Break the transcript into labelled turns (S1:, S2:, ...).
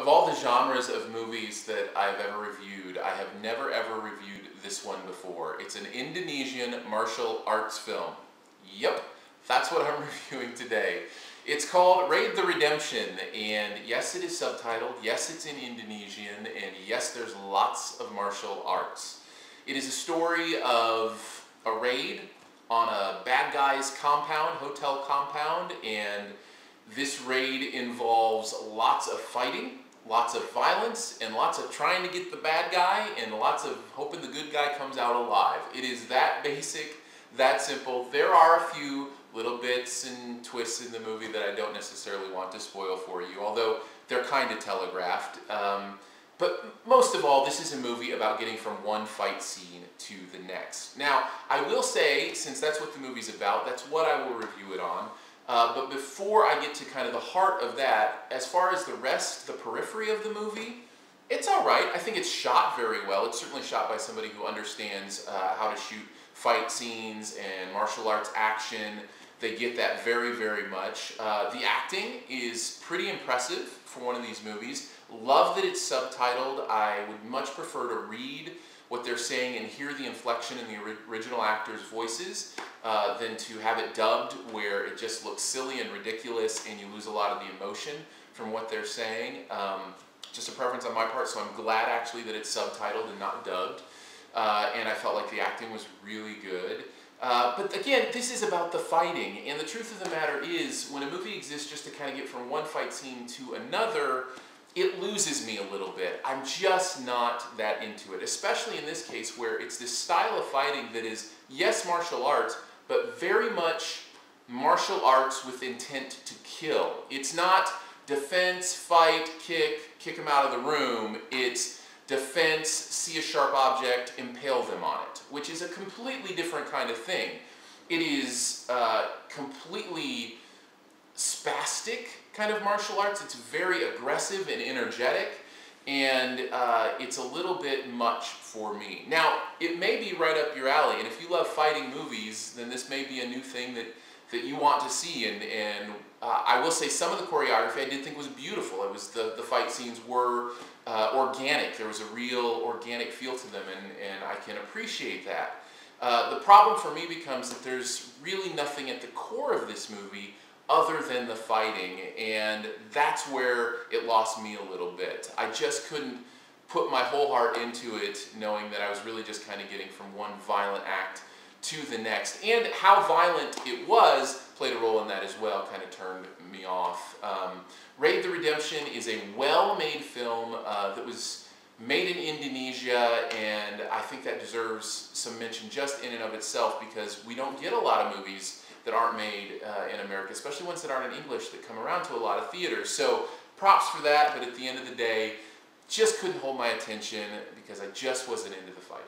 S1: Of all the genres of movies that I've ever reviewed, I have never ever reviewed this one before. It's an Indonesian martial arts film. Yep, that's what I'm reviewing today. It's called Raid the Redemption, and yes, it is subtitled, yes, it's in Indonesian, and yes, there's lots of martial arts. It is a story of a raid on a bad guy's compound, hotel compound, and this raid involves lots of fighting, lots of violence, and lots of trying to get the bad guy, and lots of hoping the good guy comes out alive. It is that basic, that simple. There are a few little bits and twists in the movie that I don't necessarily want to spoil for you, although they're kind of telegraphed. But most of all, this is a movie about getting from one fight scene to the next. Now, I will say, since that's what the movie's about, that's what I will review it on. But before I get to kind of the heart of that, as far as the rest, the periphery of the movie, it's all right. I think it's shot very well. It's certainly shot by somebody who understands how to shoot fight scenes and martial arts action. They get that very, very much. The acting is pretty impressive for one of these movies. Love that it's subtitled. I would much prefer to read what they're saying and hear the inflection in the original actors' voices than to have it dubbed where it just looks silly and ridiculous and you lose a lot of the emotion from what they're saying. Just a preference on my part, so I'm glad actually that it's subtitled and not dubbed. And I felt like the acting was really good. But again, this is about the fighting, and the truth of the matter is, when a movie exists just to kind of get from one fight scene to another, it loses me a little bit. I'm just not that into it, especially in this case where it's this style of fighting that is, yes, martial arts, but very much martial arts with intent to kill. It's not defense, fight, kick them out of the room. It's defense, see a sharp object, impale them on it, which is a completely different kind of thing. It is completely spastic kind of martial arts. It's very aggressive and energetic, and it's a little bit much for me. Now, it may be right up your alley, and if you love fighting movies, then this may be a new thing that you want to see, and I will say some of the choreography I did think was beautiful. It was the fight scenes were organic. There was a real organic feel to them, and I can appreciate that. The problem for me becomes that there's really nothing at the core of this movie other than the fighting, and that's where it lost me a little bit. I just couldn't put my whole heart into it, knowing that I was really just kind of getting from one violent act to the next, and how violent it was played a role in that as well, kind of turned me off. Raid the Redemption is a well-made film that was made in Indonesia, and I think that deserves some mention just in and of itself, because we don't get a lot of movies that aren't made in America, especially ones that aren't in English, that come around to a lot of theaters. So props for that, but at the end of the day, just couldn't hold my attention because I just wasn't into the fighting.